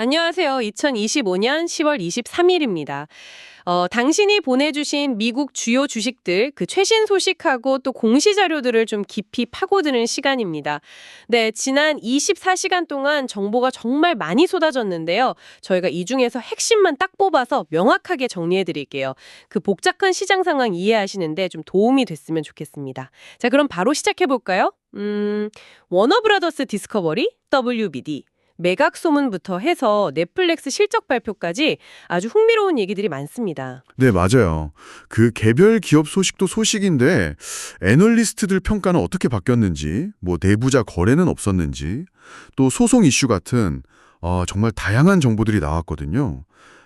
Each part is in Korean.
안녕하세요. 2025년 10월 23일입니다. 당신이 보내주신 미국 주요 주식들, 그 최신 소식하고 또 공시 자료들을 좀 깊이 파고드는 시간입니다. 네, 지난 24시간 동안 정보가 정말 많이 쏟아졌는데요. 저희가 이 중에서 핵심만 딱 뽑아서 명확하게 정리해 드릴게요. 그 복잡한 시장 상황 이해하시는데 좀 도움이 됐으면 좋겠습니다. 자, 그럼 바로 시작해 볼까요? 워너브라더스 디스커버리, WBD. 매각 소문부터 해서 넷플릭스 실적 발표까지 아주 흥미로운 얘기들이 많습니다. 네, 맞아요. 그 개별 기업 소식도 소식인데 애널리스트들 평가는 어떻게 바뀌었는지, 뭐 내부자 거래는 없었는지, 또 소송 이슈 같은 정말 다양한 정보들이 나왔거든요.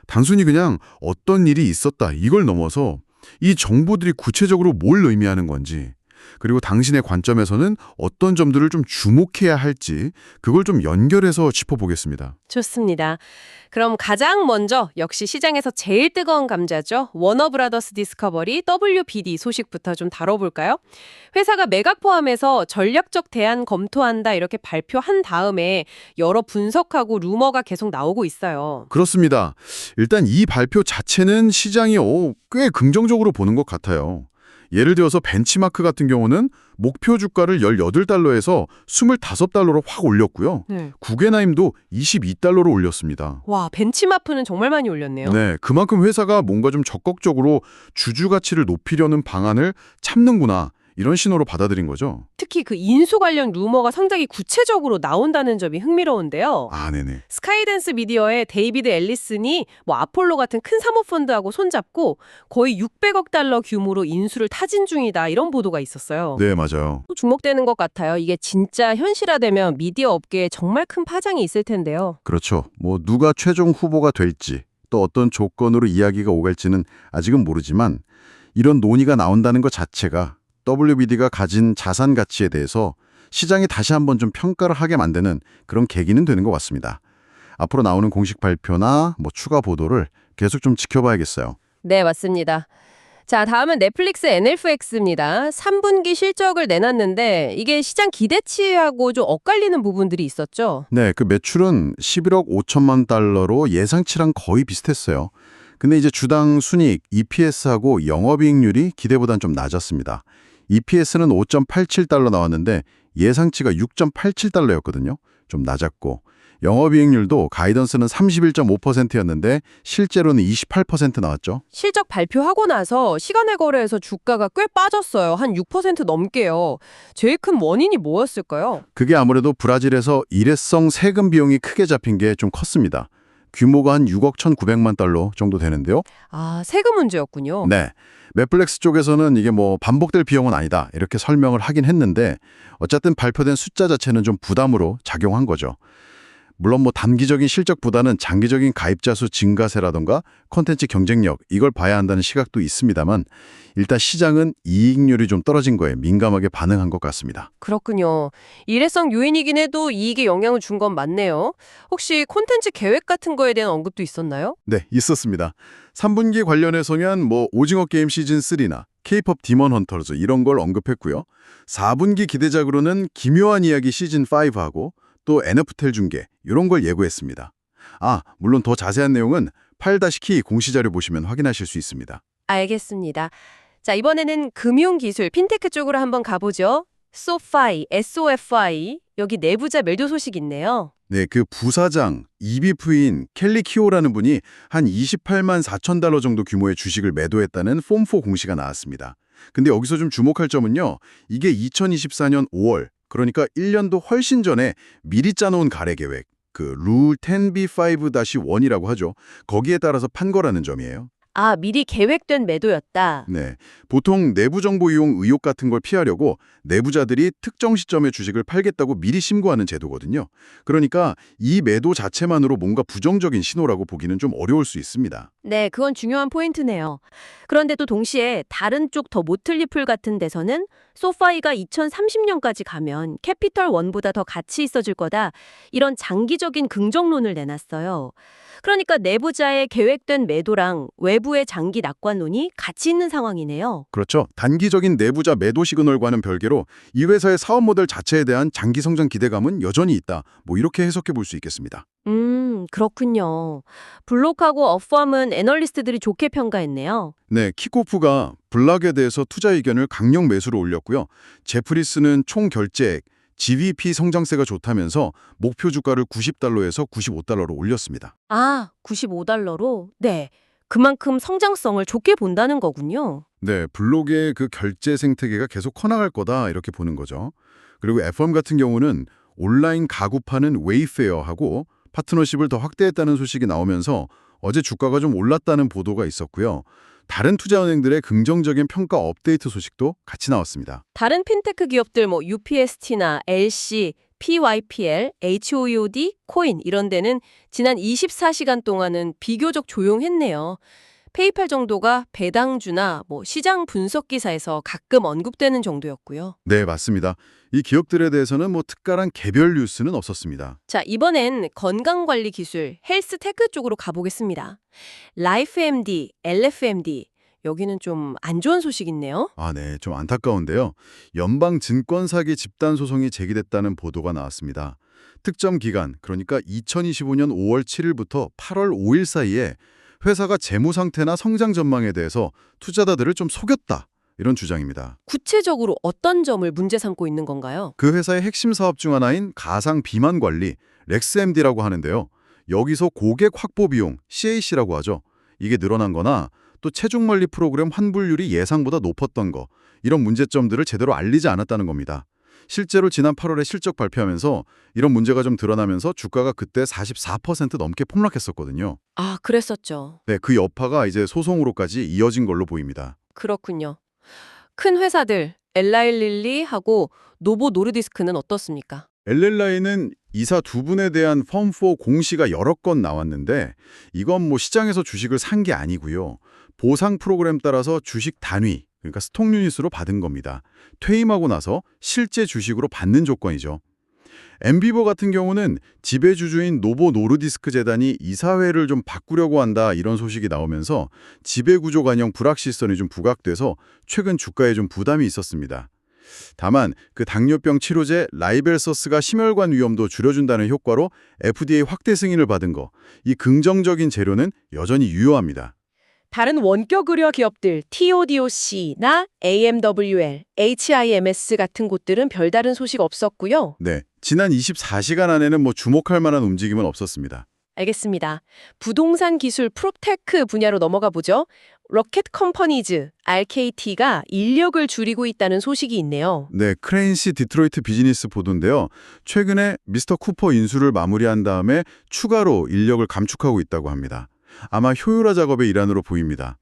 단순히 그냥 어떤 일이 있었다 이걸 넘어서 이 정보들이 구체적으로 뭘 의미하는 건지, 그리고 당신의 관점에서는 어떤 점들을 좀 주목해야 할지 그걸 좀 연결해서 짚어보겠습니다. 좋습니다. 그럼 가장 먼저 역시 시장에서 제일 뜨거운 감자죠. 워너브라더스 디스커버리 WBD 소식부터 좀 다뤄볼까요? 회사가 매각 포함해서 전략적 대안 검토한다 이렇게 발표한 다음에 여러 분석하고 루머가 계속 나오고 있어요. 그렇습니다. 일단 이 발표 자체는 시장이 꽤 긍정적으로 보는 것 같아요. 예를 들어서 벤치마크 같은 경우는 목표 주가를 18달러에서 25달러로 확 올렸고요. 네. 구겐하임도 22달러로 올렸습니다. 와, 벤치마프는 정말 많이 올렸네요. 네, 그만큼 회사가 뭔가 좀 적극적으로 주주 가치를 높이려는 방안을 찾는구나. 이런 신호로 받아들인 거죠. 특히 그 인수 관련 루머가 상당히 구체적으로 나온다는 점이 흥미로운데요. 아, 네네. 스카이댄스 미디어의 데이비드 앨리슨이 뭐 아폴로 같은 큰 사모펀드하고 손잡고 거의 600억 달러 규모로 인수를 타진 중이다 이런 보도가 있었어요. 네, 맞아요. 또 주목되는 것 같아요. 이게 진짜 현실화되면 미디어 업계에 정말 큰 파장이 있을 텐데요. 그렇죠. 뭐 누가 최종 후보가 될지 또 어떤 조건으로 이야기가 오갈지는 아직은 모르지만 이런 논의가 나온다는 것 자체가 WBD가 가진 자산 가치에 대해서 시장이 다시 한번 좀 평가를 하게 만드는 그런 계기는 되는 것 같습니다. 앞으로 나오는 공식 발표나 뭐 추가 보도를 계속 좀 지켜봐야겠어요. 네, 맞습니다. 자, 다음은 넷플릭스 NFX입니다. 3분기 실적을 내놨는데 이게 시장 기대치하고 좀 엇갈리는 부분들이 있었죠. 네, 그 매출은 11억 5천만 달러로 예상치랑 거의 비슷했어요. 근데 이제 주당 순이익, EPS하고 영업이익률이 기대보단 좀 낮았습니다. EPS는 5.87달러 나왔는데 예상치가 6.87달러였거든요. 좀 낮았고 영업이익률도 가이던스는 31.5%였는데 실제로는 28% 나왔죠. 실적 발표하고 나서 시간의 거래에서 주가가 꽤 빠졌어요. 한 6% 넘게요. 제일 큰 원인이 뭐였을까요? 그게 아무래도 브라질에서 일회성 세금 비용이 크게 잡힌 게 좀 컸습니다. 규모가 한 6억 1,900만 달러 정도 되는데요. 아, 세금 문제였군요. 네. 넷플릭스 쪽에서는 이게 뭐 반복될 비용은 아니다 이렇게 설명을 하긴 했는데 어쨌든 발표된 숫자 자체는 좀 부담으로 작용한 거죠. 물론 뭐 단기적인 실적보다는 장기적인 가입자 수 증가세라던가 콘텐츠 경쟁력 이걸 봐야 한다는 시각도 있습니다만 일단 시장은 이익률이 좀 떨어진 거에 민감하게 반응한 것 같습니다. 그렇군요. 일회성 요인이긴 해도 이익에 영향을 준 건 맞네요. 혹시 콘텐츠 계획 같은 거에 대한 언급도 있었나요? 네, 있었습니다. 3분기 관련해서는 뭐 오징어 게임 시즌 3나 K-팝 디먼 헌터즈 이런 걸 언급했고요. 4분기 기대작으로는 기묘한 이야기 시즌 5하고 또 NFL 중계 이런 걸 예고했습니다. 아, 물론 더 자세한 내용은 8-키 공시자료 보시면 확인하실 수 있습니다. 알겠습니다. 자, 이번에는 금융기술, 핀테크 쪽으로 한번 가보죠. SoFi, SOFI, 여기 내부자 매도 소식 있네요. 네, 그 부사장, EVP인 켈리 키오라는 분이 한 28만 4천 달러 정도 규모의 주식을 매도했다는 폼4 공시가 나왔습니다. 근데 여기서 좀 주목할 점은요. 이게 2024년 5월, 그러니까 1년도 훨씬 전에 미리 짜놓은 가래 계획, 그 룰 10b5-1이라고 하죠. 거기에 따라서 판 거라는 점이에요. 아, 미리 계획된 매도였다. 네, 보통 내부 정보 이용 의혹 같은 걸 피하려고 내부자들이 특정 시점에 주식을 팔겠다고 미리 신고하는 제도거든요. 그러니까 이 매도 자체만으로 뭔가 부정적인 신호라고 보기는 좀 어려울 수 있습니다. 네, 그건 중요한 포인트네요. 그런데 또 동시에 다른 쪽 더 모틀리풀 같은 데서는 소파이가 2030년까지 가면 캐피털 원보다 더 가치 있어질 거다. 이런 장기적인 긍정론을 내놨어요. 그러니까 내부자의 계획된 매도랑 외부의 장기 낙관론이 같이 있는 상황이네요. 그렇죠. 단기적인 내부자 매도 시그널과는 별개로 이 회사의 사업 모델 자체에 대한 장기 성장 기대감은 여전히 있다. 뭐 이렇게 해석해 볼 수 있겠습니다. 그렇군요. 블록하고 업펌은 애널리스트들이 좋게 평가했네요. 네, 킥오프가 블락에 대해서 투자 의견을 강력 매수로 올렸고요. 제프리스는 총 결제액, GVP 성장세가 좋다면서 목표 주가를 90달러에서 95달러로 올렸습니다. 아, $95로? 네. 그만큼 성장성을 좋게 본다는 거군요. 네, 블록의 그 결제 생태계가 계속 커나갈 거다 이렇게 보는 거죠. 그리고 FM 같은 경우는 온라인 가구 파는 웨이페어하고 파트너십을 더 확대했다는 소식이 나오면서 어제 주가가 좀 올랐다는 보도가 있었고요. 다른 투자은행들의 긍정적인 평가 업데이트 소식도 같이 나왔습니다. 다른 핀테크 기업들 뭐 UPST나 LC, PYPL, HOUD, 코인 이런 데는 지난 24시간 동안은 비교적 조용했네요. 페이팔 정도가 배당주나 뭐 시장 분석 기사에서 가끔 언급되는 정도였고요. 네, 맞습니다. 이 기업들에 대해서는 뭐 특별한 개별 뉴스는 없었습니다. 자, 이번엔 건강관리 기술, 헬스테크 쪽으로 가보겠습니다. 라이프MD, LFMD, 여기는 좀 안 좋은 소식 있네요. 아, 네, 좀 안타까운데요. 연방 증권 사기 집단 소송이 제기됐다는 보도가 나왔습니다. 특정 기간, 그러니까 2025년 5월 7일부터 8월 5일 사이에 회사가 재무 상태나 성장 전망에 대해서 투자자들을 좀 속였다. 이런 주장입니다. 구체적으로 어떤 점을 문제 삼고 있는 건가요? 그 회사의 핵심 사업 중 하나인 가상 비만 관리, 렉스MD라고 하는데요. 여기서 고객 확보 비용, CAC라고 하죠. 이게 늘어난 거나 또 체중 관리 프로그램 환불률이 예상보다 높았던 거, 이런 문제점들을 제대로 알리지 않았다는 겁니다. 실제로 지난 8월에 실적 발표하면서 이런 문제가 좀 드러나면서 주가가 그때 44% 넘게 폭락했었거든요. 아, 그랬었죠. 네, 그 여파가 이제 소송으로까지 이어진 걸로 보입니다. 그렇군요. 큰 회사들, 엘라일릴리하고 노보 노르디스크는 어떻습니까? 엘렐라이는 이사 두 분에 대한 펌4 공시가 여러 건 나왔는데 이건 뭐 시장에서 주식을 산 게 아니고요. 보상 프로그램 따라서 주식 단위, 그러니까 스톡 유닛으로 받은 겁니다. 퇴임하고 나서 실제 주식으로 받는 조건이죠. 엠비버 같은 경우는 지배주주인 노보 노르디스크 재단이 이사회를 좀 바꾸려고 한다 이런 소식이 나오면서 지배구조 관영 불확실성이 좀 부각돼서 최근 주가에 좀 부담이 있었습니다. 다만 그 당뇨병 치료제 라이벨서스가 심혈관 위험도 줄여준다는 효과로 FDA 확대 승인을 받은 거, 이 긍정적인 재료는 여전히 유효합니다. 다른 원격 의료 기업들 TODOC나 AMWL, HIMS 같은 곳들은 별다른 소식 없었고요. 네, 지난 24시간 안에는 뭐 주목할 만한 움직임은 없었습니다. 알겠습니다. 부동산 기술 프롭테크 분야로 넘어가 보죠. 로켓 컴퍼니즈, RKT가 인력을 줄이고 있다는 소식이 있네요. 네, 크레인시 디트로이트 비즈니스 보도인데요. 최근에 미스터 쿠퍼 인수를 마무리한 다음에 추가로 인력을 감축하고 있다고 합니다. 아마 효율화 작업의 일환으로 보입니다.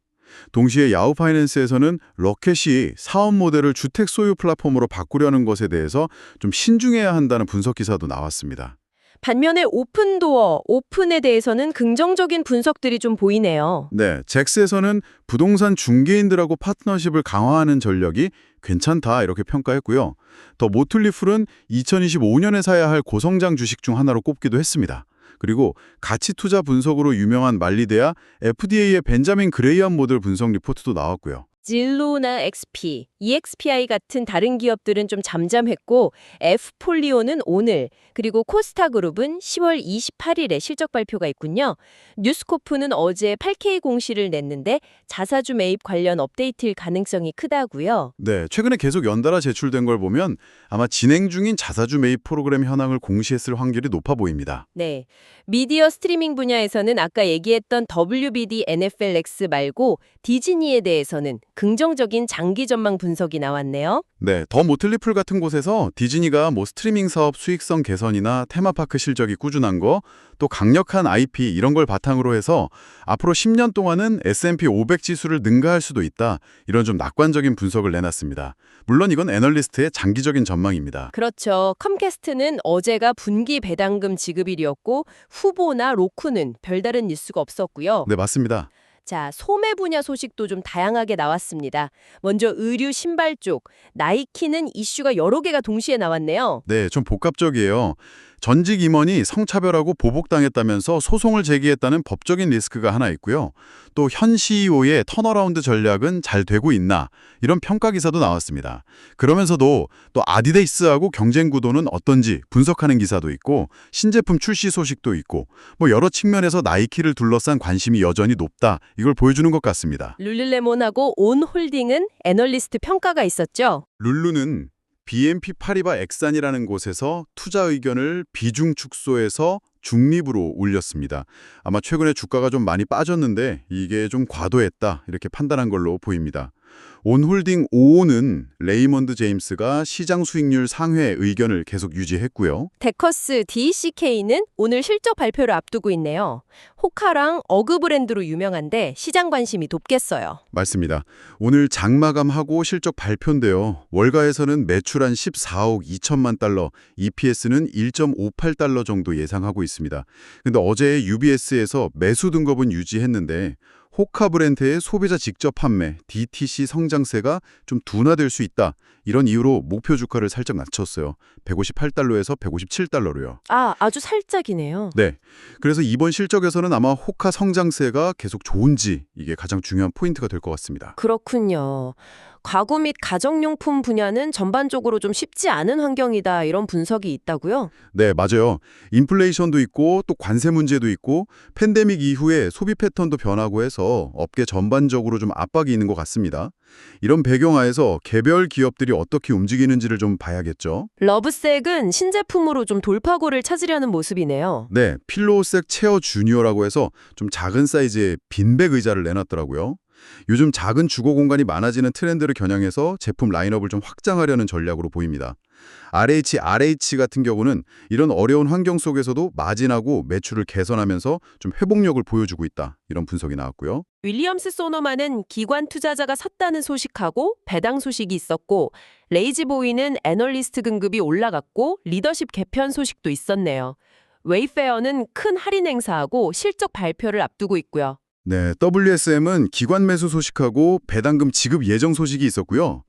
동시에 야후 파이낸스에서는 로켓이 사업 모델을 주택 소유 플랫폼으로 바꾸려는 것에 대해서 좀 신중해야 한다는 분석 기사도 나왔습니다. 반면에 오픈도어, 오픈에 대해서는 긍정적인 분석들이 좀 보이네요. 네, 잭스에서는 부동산 중개인들하고 파트너십을 강화하는 전략이 괜찮다 이렇게 평가했고요. 더 모틀리풀은 2025년에 사야 할 고성장 주식 중 하나로 꼽기도 했습니다. 그리고 가치 투자 분석으로 유명한 말리데아 FDA의 벤자민 그레이엄 모델 분석 리포트도 나왔고요. 진로나 XP, EXPI 같은 다른 기업들은 좀 잠잠했고 F폴리오는 오늘, 그리고 코스타그룹은 10월 28일에 실적 발표가 있군요. 뉴스코프는 어제 8K 공시를 냈는데 자사주 매입 관련 업데이트일 가능성이 크다고요. 네, 최근에 계속 연달아 제출된 걸 보면 아마 진행 중인 자사주 매입 프로그램 현황을 공시했을 확률이 높아 보입니다. 네, 미디어 스트리밍 분야에서는 아까 얘기했던 WBD NFLX 말고 디즈니에 대해서는 긍정적인 장기 전망 분석이 나왔네요. 네, 더 모틀리풀 같은 곳에서 디즈니가 뭐 스트리밍 사업 수익성 개선이나 테마파크 실적이 꾸준한 거, 또 강력한 IP 이런 걸 바탕으로 해서 앞으로 10년 동안은 S&P 500 지수를 능가할 수도 있다. 이런 좀 낙관적인 분석을 내놨습니다. 물론 이건 애널리스트의 장기적인 전망입니다. 그렇죠. 컴캐스트는 어제가 분기 배당금 지급일이었고 후보나 로쿠는 별다른 뉴스가 없었고요. 네, 맞습니다. 자, 소매 분야 소식도 좀 다양하게 나왔습니다. 먼저 의류 신발 쪽, 나이키는 이슈가 여러 개가 동시에 나왔네요. 네, 좀 복합적이에요. 전직 임원이 성차별하고 보복당했다면서 소송을 제기했다는 법적인 리스크가 하나 있고요. 또 현 CEO의 턴어라운드 전략은 잘 되고 있나 이런 평가 기사도 나왔습니다. 그러면서도 또 아디다스하고 경쟁 구도는 어떤지 분석하는 기사도 있고 신제품 출시 소식도 있고 뭐 여러 측면에서 나이키를 둘러싼 관심이 여전히 높다 이걸 보여주는 것 같습니다. 룰루레몬하고 온홀딩은 애널리스트 평가가 있었죠. 룰루는 BNP 파리바 엑산이라는 곳에서 투자 의견을 비중 축소해서 중립으로 올렸습니다. 아마 최근에 주가가 좀 많이 빠졌는데 이게 좀 과도했다 이렇게 판단한 걸로 보입니다. 온홀딩 5호는 레이먼드 제임스가 시장 수익률 상회 의견을 계속 유지했고요. 데커스 DCK는 오늘 실적 발표를 앞두고 있네요. 호카랑 어그 브랜드로 유명한데 시장 관심이 높겠어요. 맞습니다. 오늘 장마감하고 실적 발표인데요. 월가에서는 매출 한 14억 2천만 달러, EPS는 1.58달러 정도 예상하고 있습니다. 근데 어제 UBS에서 매수 등급은 유지했는데 호카 브랜드의 소비자 직접 판매, DTC 성장세가 좀 둔화될 수 있다. 이런 이유로 목표 주가를 살짝 낮췄어요. 158달러에서 157달러로요. 아주 살짝이네요. 네. 그래서 이번 실적에서는 아마 호카 성장세가 계속 좋은지 이게 가장 중요한 포인트가 될 것 같습니다. 그렇군요. 가구 및 가정용품 분야는 전반적으로 좀 쉽지 않은 환경이다 이런 분석이 있다고요? 네, 맞아요. 인플레이션도 있고 또 관세 문제도 있고 팬데믹 이후에 소비 패턴도 변하고 해서 업계 전반적으로 좀 압박이 있는 것 같습니다. 이런 배경하에서 개별 기업들이 어떻게 움직이는지를 좀 봐야겠죠. 러브색은 신제품으로 좀 돌파구를 찾으려는 모습이네요. 네, 필로우색 체어 주니어라고 해서 좀 작은 사이즈의 빈백 의자를 내놨더라고요. 요즘 작은 주거 공간이 많아지는 트렌드를 겨냥해서 제품 라인업을 좀 확장하려는 전략으로 보입니다. RH 같은 경우는 이런 어려운 환경 속에서도 마진하고 매출을 개선하면서 좀 회복력을 보여주고 있다. 이런 분석이 나왔고요. 윌리엄스 소노마는 기관 투자자가 섰다는 소식하고 배당 소식이 있었고 레이지보이는 애널리스트 등급이 올라갔고 리더십 개편 소식도 있었네요. 웨이페어는 큰 할인 행사하고 실적 발표를 앞두고 있고요. 네, WSM은 기관 매수 소식하고 배당금 지급 예정 소식이 있었고요.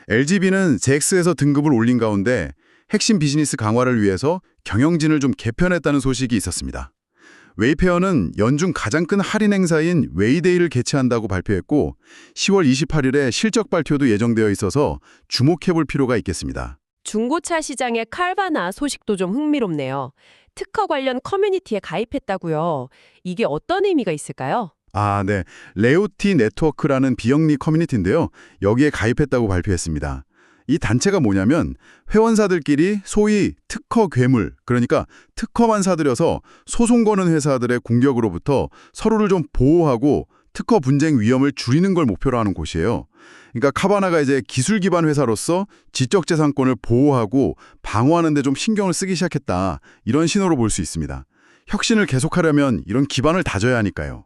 LG비는 잭스에서 등급을 올린 가운데 핵심 비즈니스 강화를 위해서 경영진을 좀 개편했다는 소식이 있었습니다. 웨이페어는 연중 가장 큰 할인 행사인 웨이데이를 개최한다고 발표했고 10월 28일에 실적 발표도 예정되어 있어서 주목해볼 필요가 있겠습니다. 중고차 시장의 칼바나 소식도 좀 흥미롭네요. 특허 관련 커뮤니티에 가입했다고요. 이게 어떤 의미가 있을까요? 네. 레오티 네트워크라는 비영리 커뮤니티인데요. 여기에 가입했다고 발표했습니다. 이 단체가 뭐냐면 회원사들끼리 소위 특허 괴물, 그러니까 특허만 사들여서 소송 거는 회사들의 공격으로부터 서로를 좀 보호하고 특허 분쟁 위험을 줄이는 걸 목표로 하는 곳이에요. 그러니까 카바나가 이제 기술 기반 회사로서 지적재산권을 보호하고 방어하는 데 좀 신경을 쓰기 시작했다. 이런 신호로 볼 수 있습니다. 혁신을 계속하려면 이런 기반을 다져야 하니까요.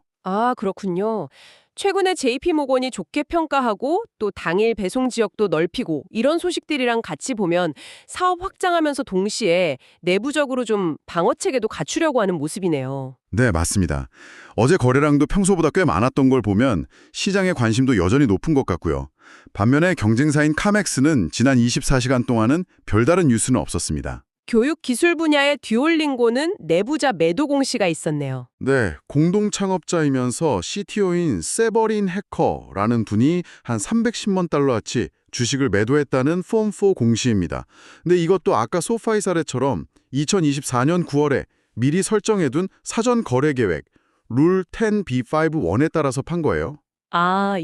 그렇군요. 최근에 JP모건이 좋게 평가하고 또 당일 배송 지역도 넓히고 이런 소식들이랑 같이 보면 사업 확장하면서 동시에 내부적으로 좀 방어 체계도 갖추려고 하는 모습이네요. 네, 맞습니다. 어제 거래량도 평소보다 꽤 많았던 걸 보면 시장의 관심도 여전히 높은 것 같고요. 반면에 경쟁사인 카맥스는 지난 24시간 동안은 별다른 뉴스는 없었습니다. 교육 기술 분야의 듀올링고는 내부자 매도 공시가 있었네요. 네, 공동 창업자이면서 CTO인 세버린 해커라는 분이 한 310만 달러어치 주식을 매도했다는 폼4 공시입니다. 근데 이것도 아까 소파이 사례처럼 2024년 9월에 미리 설정해둔 사전 거래 계획 룰 10B51에 따라서 판 거예요.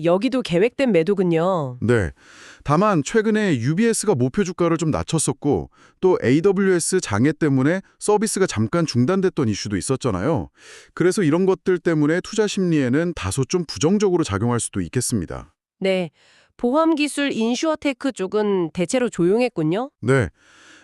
여기도 계획된 매도군요. 네. 다만 최근에 UBS가 목표 주가를 좀 낮췄었고 또 AWS 장애 때문에 서비스가 잠깐 중단됐던 이슈도 있었잖아요. 그래서 이런 것들 때문에 투자 심리에는 다소 좀 부정적으로 작용할 수도 있겠습니다. 네. 보험기술 인슈어테크 쪽은 대체로 조용했군요. 네.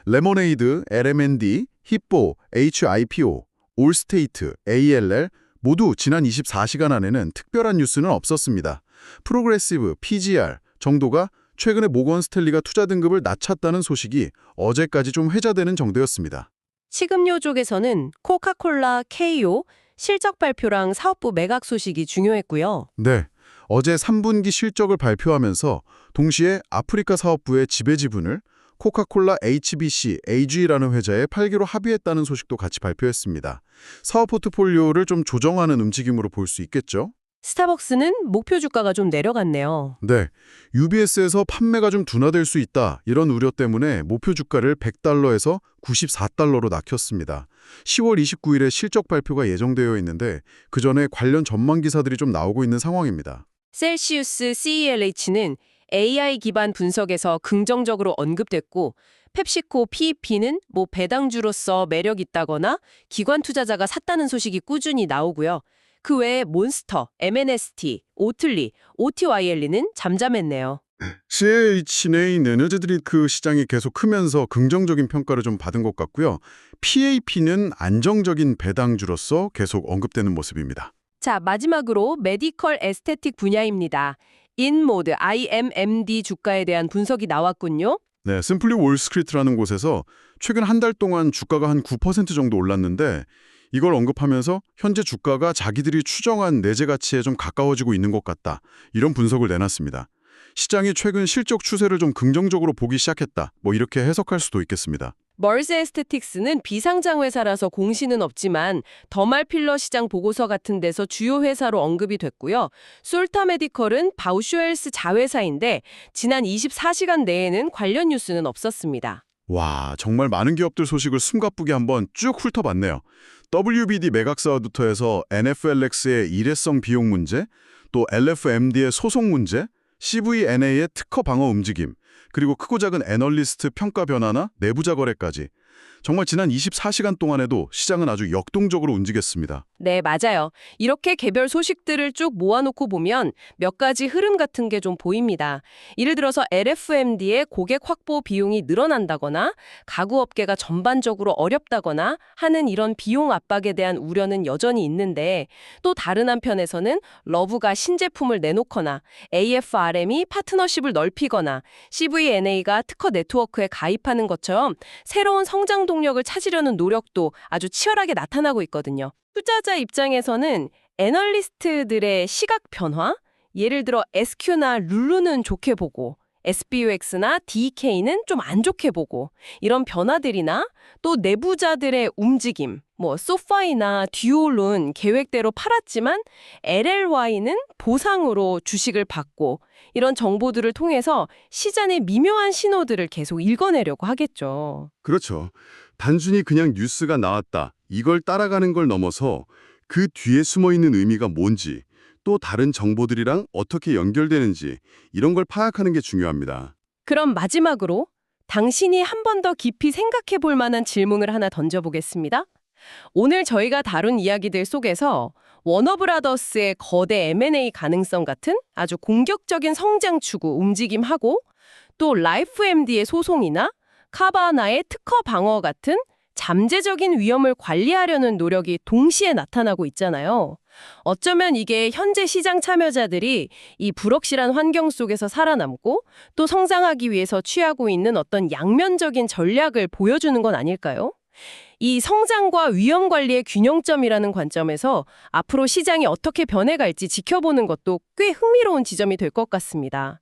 레모네이드, LMND, 힙보, HIPO, 올스테이트, ALL 모두 지난 24시간 안에는 특별한 뉴스는 없었습니다. 프로그레시브, PGR 정도가 최근에 모건 스탠리가 투자 등급을 낮췄다는 소식이 어제까지 좀 회자되는 정도였습니다. 식음료 쪽에서는 코카콜라, KO 실적 발표랑 사업부 매각 소식이 중요했고요. 네, 어제 3분기 실적을 발표하면서 동시에 아프리카 사업부의 지배 지분을 코카콜라 HBC, AG라는 회사에 팔기로 합의했다는 소식도 같이 발표했습니다. 사업 포트폴리오를 좀 조정하는 움직임으로 볼 수 있겠죠? 스타벅스는 목표 주가가 좀 내려갔네요. 네, UBS에서 판매가 좀 둔화될 수 있다 이런 우려 때문에 목표 주가를 100달러에서 94달러로 낮췄습니다. 10월 29일에 실적 발표가 예정되어 있는데 그 전에 관련 전망 기사들이 좀 나오고 있는 상황입니다. 셀시우스 CELH는 AI 기반 분석에서 긍정적으로 언급됐고 펩시코 PEP는 배당주로서 매력 있다거나 기관 투자자가 샀다는 소식이 꾸준히 나오고요. 그 외에 몬스터, MNST, 오틀리, OTYL는 잠잠했네요. CH의 에너지들이 그 시장이 계속 크면서 긍정적인 평가를 좀 받은 것 같고요. PAP는 안정적인 배당주로서 계속 언급되는 모습입니다. 자, 마지막으로 메디컬 에스테틱 분야입니다. 인모드, IMMD 주가에 대한 분석이 나왔군요. 네, 심플리 월스트리트라는 곳에서 최근 한 달 동안 주가가 한 9% 정도 올랐는데 이걸 언급하면서 현재 주가가 자기들이 추정한 내재 가치에 좀 가까워지고 있는 것 같다. 이런 분석을 내놨습니다. 시장이 최근 실적 추세를 좀 긍정적으로 보기 시작했다. 이렇게 해석할 수도 있겠습니다. 멀스 에스테틱스는 비상장 회사라서 공시는 없지만 더말 필러 시장 보고서 같은 데서 주요 회사로 언급이 됐고요. 솔타 메디컬은 바우슈엘스 자회사인데 지난 24시간 내에는 관련 뉴스는 없었습니다. 와, 정말 많은 기업들 소식을 숨가쁘게 한번 쭉 훑어봤네요. WBD 매각사부터 해서 NFLX의 일회성 비용 문제, 또 LFMD의 소송 문제, CVNA의 특허 방어 움직임, 그리고 크고 작은 애널리스트 평가 변화나 내부자 거래까지 정말 지난 24시간 동안에도 시장은 아주 역동적으로 움직였습니다. 네, 맞아요. 이렇게 개별 소식들을 쭉 모아놓고 보면 몇 가지 흐름 같은 게 좀 보입니다. 예를 들어서 LFMD의 고객 확보 비용이 늘어난다거나 가구업계가 전반적으로 어렵다거나 하는 이런 비용 압박에 대한 우려는 여전히 있는데 또 다른 한편에서는 러브가 신제품을 내놓거나 AFRM이 파트너십을 넓히거나 CVNA가 특허 네트워크에 가입하는 것처럼 새로운 성장 동력을 찾으려는 노력도 아주 치열하게 나타나고 있거든요. 투자자 입장에서는 애널리스트들의 시각 변화, 예를 들어 SQ나 룰루는 좋게 보고 SBUX나 DK는 좀 안 좋게 보고 이런 변화들이나 또 내부자들의 움직임, 소파이나 듀올은 계획대로 팔았지만 LLY는 보상으로 주식을 받고 이런 정보들을 통해서 시장의 미묘한 신호들을 계속 읽어내려고 하겠죠. 그렇죠. 단순히 그냥 뉴스가 나왔다, 이걸 따라가는 걸 넘어서 그 뒤에 숨어있는 의미가 뭔지, 또 다른 정보들이랑 어떻게 연결되는지 이런 걸 파악하는 게 중요합니다. 그럼 마지막으로 당신이 한 번 더 깊이 생각해 볼 만한 질문을 하나 던져보겠습니다. 오늘 저희가 다룬 이야기들 속에서 워너브라더스의 거대 M&A 가능성 같은 아주 공격적인 성장 추구 움직임하고 또 라이프MD의 소송이나 카바나의 특허 방어 같은 잠재적인 위험을 관리하려는 노력이 동시에 나타나고 있잖아요. 어쩌면 이게 현재 시장 참여자들이 이 불확실한 환경 속에서 살아남고 또 성장하기 위해서 취하고 있는 어떤 양면적인 전략을 보여주는 건 아닐까요? 이 성장과 위험 관리의 균형점이라는 관점에서 앞으로 시장이 어떻게 변해갈지 지켜보는 것도 꽤 흥미로운 지점이 될 것 같습니다.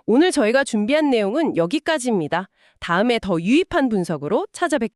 오늘 저희가 준비한 내용은 여기까지입니다. 다음에 더 유익한 분석으로 찾아뵙겠습니다.